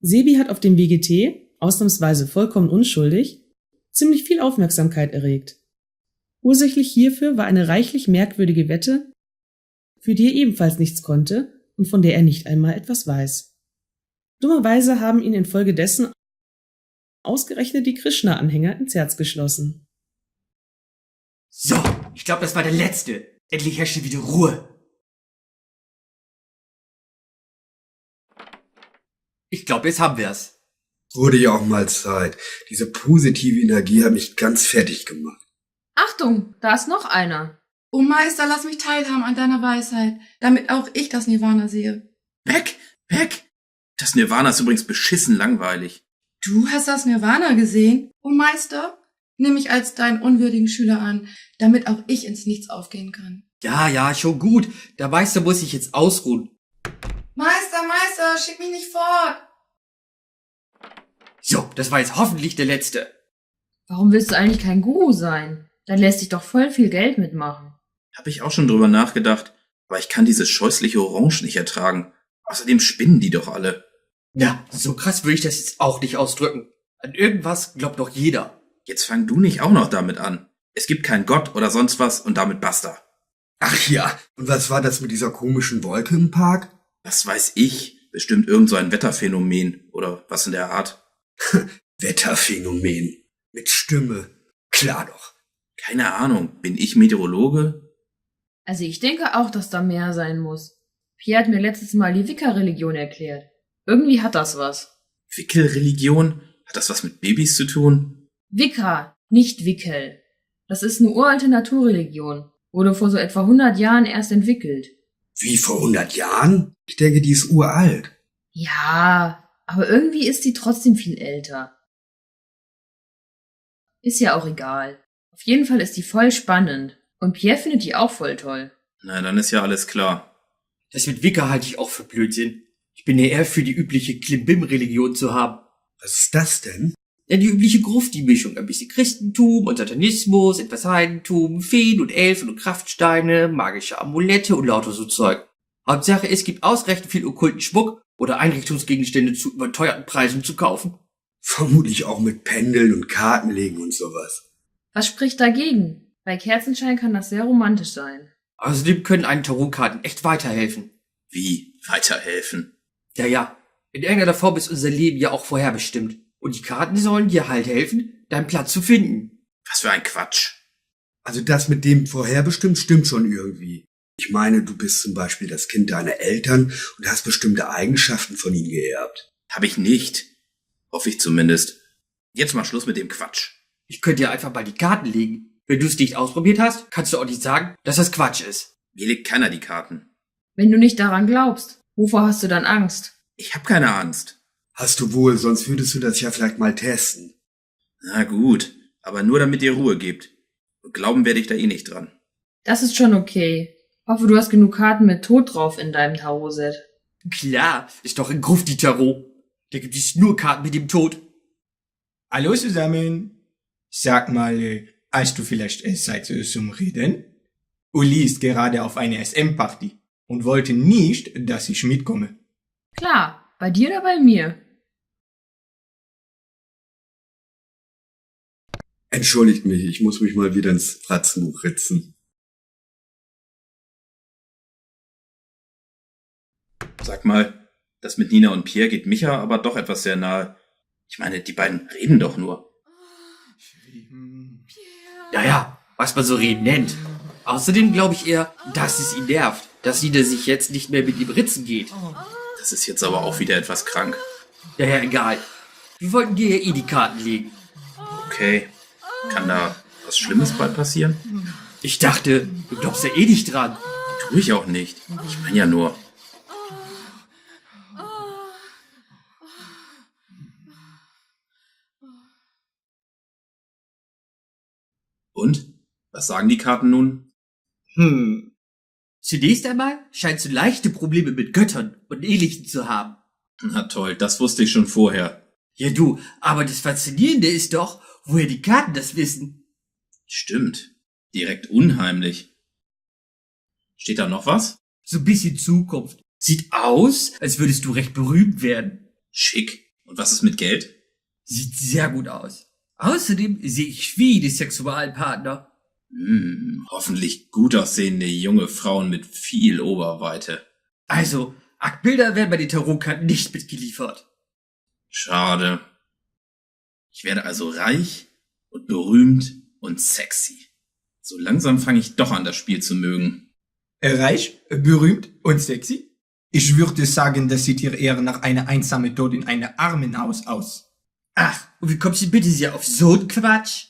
Sebi hat auf dem WGT, ausnahmsweise vollkommen unschuldig, ziemlich viel Aufmerksamkeit erregt. Ursächlich hierfür war eine reichlich merkwürdige Wette, für die er ebenfalls nichts konnte und von der er nicht einmal etwas weiß. Dummerweise haben ihn infolgedessen ausgerechnet die Krishna-Anhänger ins Herz geschlossen. So, ich glaube, das war der letzte. Endlich herrschte wieder Ruhe. Ich glaube, jetzt haben wir's. Wurde ja auch mal Zeit. Diese positive Energie hat mich ganz fertig gemacht. Achtung, da ist noch einer. Oh Meister, lass mich teilhaben an deiner Weisheit, damit auch ich das Nirvana sehe. Weg! Weg! Das Nirvana ist übrigens beschissen langweilig. Du hast das Nirvana gesehen? Oh Meister, nimm mich als deinen unwürdigen Schüler an, damit auch ich ins Nichts aufgehen kann. Ja, schon gut. Der Meister muss sich jetzt ausruhen. Meister, schick mich nicht fort. So, das war jetzt hoffentlich der letzte. Warum willst du eigentlich kein Guru sein? Dann lässt sich doch voll viel Geld mitmachen. Hab ich auch schon drüber nachgedacht, aber ich kann dieses scheußliche Orange nicht ertragen. Außerdem spinnen die doch alle. Ja, so krass würde ich das jetzt auch nicht ausdrücken. An irgendwas glaubt doch jeder. Jetzt fang du nicht auch noch damit an. Es gibt keinen Gott oder sonst was und damit basta. Ach ja, und was war das mit dieser komischen Wolke im Park? Was weiß ich? Bestimmt irgend so ein Wetterphänomen oder was in der Art. Wetterphänomen. Mit Stimme. Klar doch. Keine Ahnung. Bin ich Meteorologe? Also ich denke auch, dass da mehr sein muss. Pierre hat mir letztes Mal die Wicca-Religion erklärt. Irgendwie hat das was. Wickelreligion? Hat das was mit Babys zu tun? Wicca, nicht Wickel. Das ist eine uralte Naturreligion. Wurde vor so etwa 100 Jahren erst entwickelt. Wie vor 100 Jahren? Ich denke, die ist uralt. Ja, aber irgendwie ist sie trotzdem viel älter. Ist ja auch egal. Auf jeden Fall ist die voll spannend. Und Pierre findet die auch voll toll. Na, dann ist ja alles klar. Das mit Wicca halte ich auch für Blödsinn. Ich bin ja eher für die übliche Klimbim-Religion zu haben. Was ist das denn? Ja, die übliche Grufti-Mischung. Ein bisschen Christentum und Satanismus, etwas Heidentum, Feen und Elfen und Kraftsteine, magische Amulette und lauter so Zeug. Hauptsache, es gibt ausreichend viel okkulten Schmuck oder Einrichtungsgegenstände zu überteuerten Preisen zu kaufen. Vermutlich auch mit Pendeln und Kartenlegen und sowas. Was spricht dagegen? Bei Kerzenschein kann das sehr romantisch sein. Außerdem können einen Tarotkarten echt weiterhelfen. Wie? Weiterhelfen? Ja. In irgendeiner Form ist unser Leben ja auch vorherbestimmt. Und die Karten sollen dir halt helfen, deinen Platz zu finden. Was für ein Quatsch. Also das mit dem vorherbestimmt stimmt schon irgendwie. Ich meine, du bist zum Beispiel das Kind deiner Eltern und hast bestimmte Eigenschaften von ihnen geerbt. Hab ich nicht. Hoffe ich zumindest. Jetzt mal Schluss mit dem Quatsch. Ich könnte dir einfach mal die Karten legen. Wenn du es nicht ausprobiert hast, kannst du auch nicht sagen, dass das Quatsch ist. Mir legt keiner die Karten. Wenn du nicht daran glaubst, wovor hast du dann Angst? Ich hab keine Angst. Hast du wohl, sonst würdest du das ja vielleicht mal testen. Na gut, aber nur damit ihr Ruhe gebt. Glauben werde ich da eh nicht dran. Das ist schon okay. Hoffe, du hast genug Karten mit Tod drauf in deinem Tarot-Set. Klar, ist doch ein Grufti-Tarot. Da gibt es nur Karten mit dem Tod. Hallo zusammen. Sag mal, hast du vielleicht Zeit zum Reden? Uli ist gerade auf einer SM-Party und wollte nicht, dass ich mitkomme. Klar, bei dir oder bei mir? Entschuldigt mich, ich muss mich mal wieder ins Fratzenbuch ritzen. Sag mal, das mit Nina und Pierre geht Micha aber doch etwas sehr nahe. Ich meine, die beiden reden doch nur. Naja, was man so reden nennt. Außerdem glaube ich eher, dass es ihn nervt, dass Nina sich jetzt nicht mehr mit ihm ritzen geht. Das ist jetzt aber auch wieder etwas krank. Ja, egal. Wir wollten dir ja eh die Karten legen. Okay, kann da was Schlimmes bald passieren? Ich dachte, du glaubst ja eh nicht dran. Tu ich auch nicht. Ich meine ja nur. Und? Was sagen die Karten nun? Zunächst einmal scheinst du leichte Probleme mit Göttern und Ähnlichen zu haben. Na toll, das wusste ich schon vorher. Ja du, aber das Faszinierende ist doch, woher die Karten das wissen. Stimmt. Direkt unheimlich. Steht da noch was? So ein bisschen Zukunft. Sieht aus, als würdest du recht berühmt werden. Schick. Und was ist mit Geld? Sieht sehr gut aus. Außerdem sehe ich viele Sexualpartner. Hoffentlich gut aussehende junge Frauen mit viel Oberweite. Also, Aktbilder werden bei den Tarotkarten nicht mitgeliefert. Schade. Ich werde also reich und berühmt und sexy. So langsam fange ich doch an, das Spiel zu mögen. Reich, berühmt und sexy? Ich würde sagen, das sieht hier eher nach einer einsamen Tod in einem Armenhaus aus. Ach, und wie kommst du bitte sehr auf so einen Quatsch?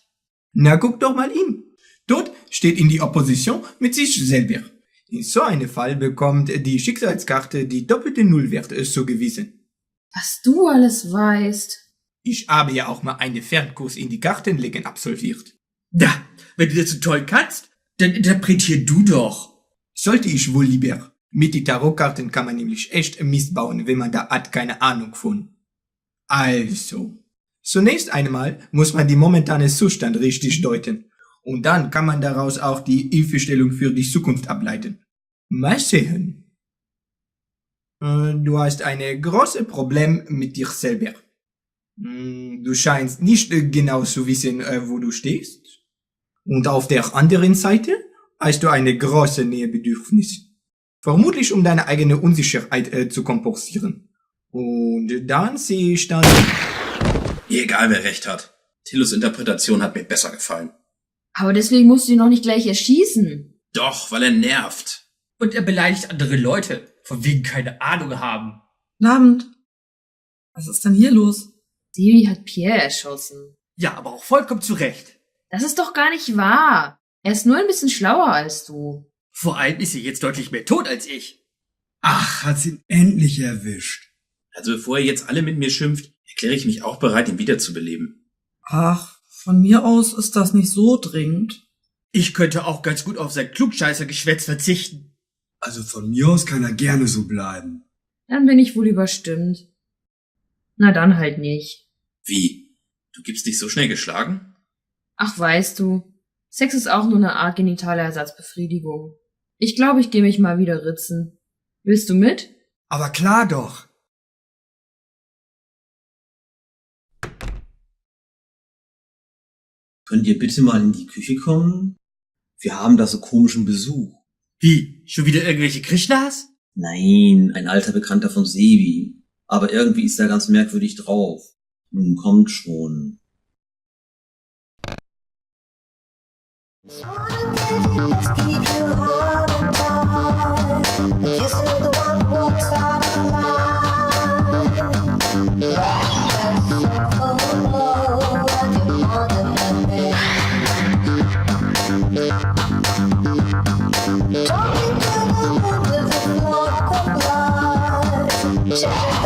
Na, guck doch mal hin. Tod steht in die Opposition mit sich selber. In so einem Fall bekommt die Schicksalskarte die doppelte Nullwert zugewiesen. Was du alles weißt. Ich habe ja auch mal einen Fernkurs in die Kartenlegen absolviert. Na, wenn du das so toll kannst, dann interpretier du doch. Sollte ich wohl lieber. Mit die Tarotkarten kann man nämlich echt Mist bauen, wenn man da hat keine Ahnung von. Also, zunächst einmal muss man die momentane Zustand richtig deuten. Und dann kann man daraus auch die Hilfestellung für die Zukunft ableiten. Mal sehen. Du hast ein großes Problem mit dir selber. Du scheinst nicht genau zu wissen, wo du stehst. Und auf der anderen Seite hast du eine große Nähebedürfnis. Vermutlich um deine eigene Unsicherheit zu kompensieren. Und dann sehe ich dann... Egal, wer recht hat. Tillos Interpretation hat mir besser gefallen. Aber deswegen musst du ihn noch nicht gleich erschießen. Doch, weil er nervt. Und er beleidigt andere Leute, von wegen keine Ahnung haben. Guten Abend. Was ist denn hier los? Sebi hat Pierre erschossen. Ja, aber auch vollkommen zu Recht. Das ist doch gar nicht wahr. Er ist nur ein bisschen schlauer als du. Vor allem ist er jetzt deutlich mehr tot als ich. Ach, hat's ihn endlich erwischt. Also bevor ihr jetzt alle mit mir schimpft, erkläre ich mich auch bereit, ihn wiederzubeleben. Ach, von mir aus ist das nicht so dringend. Ich könnte auch ganz gut auf sein Klugscheißer-Geschwätz verzichten. Also von mir aus kann er gerne so bleiben. Dann bin ich wohl überstimmt. Na dann halt nicht. Wie? Du gibst dich so schnell geschlagen? Ach, weißt du, Sex ist auch nur eine Art genitale Ersatzbefriedigung. Ich glaube, ich gehe mich mal wieder ritzen. Willst du mit? Aber klar doch. Könnt ihr bitte mal in die Küche kommen? Wir haben da so komischen Besuch. Wie? Schon wieder irgendwelche Krishnas? Nein, ein alter Bekannter von Sebi. Aber irgendwie ist er ganz merkwürdig drauf. Nun kommt schon. Talking to the moon with a flock of lights.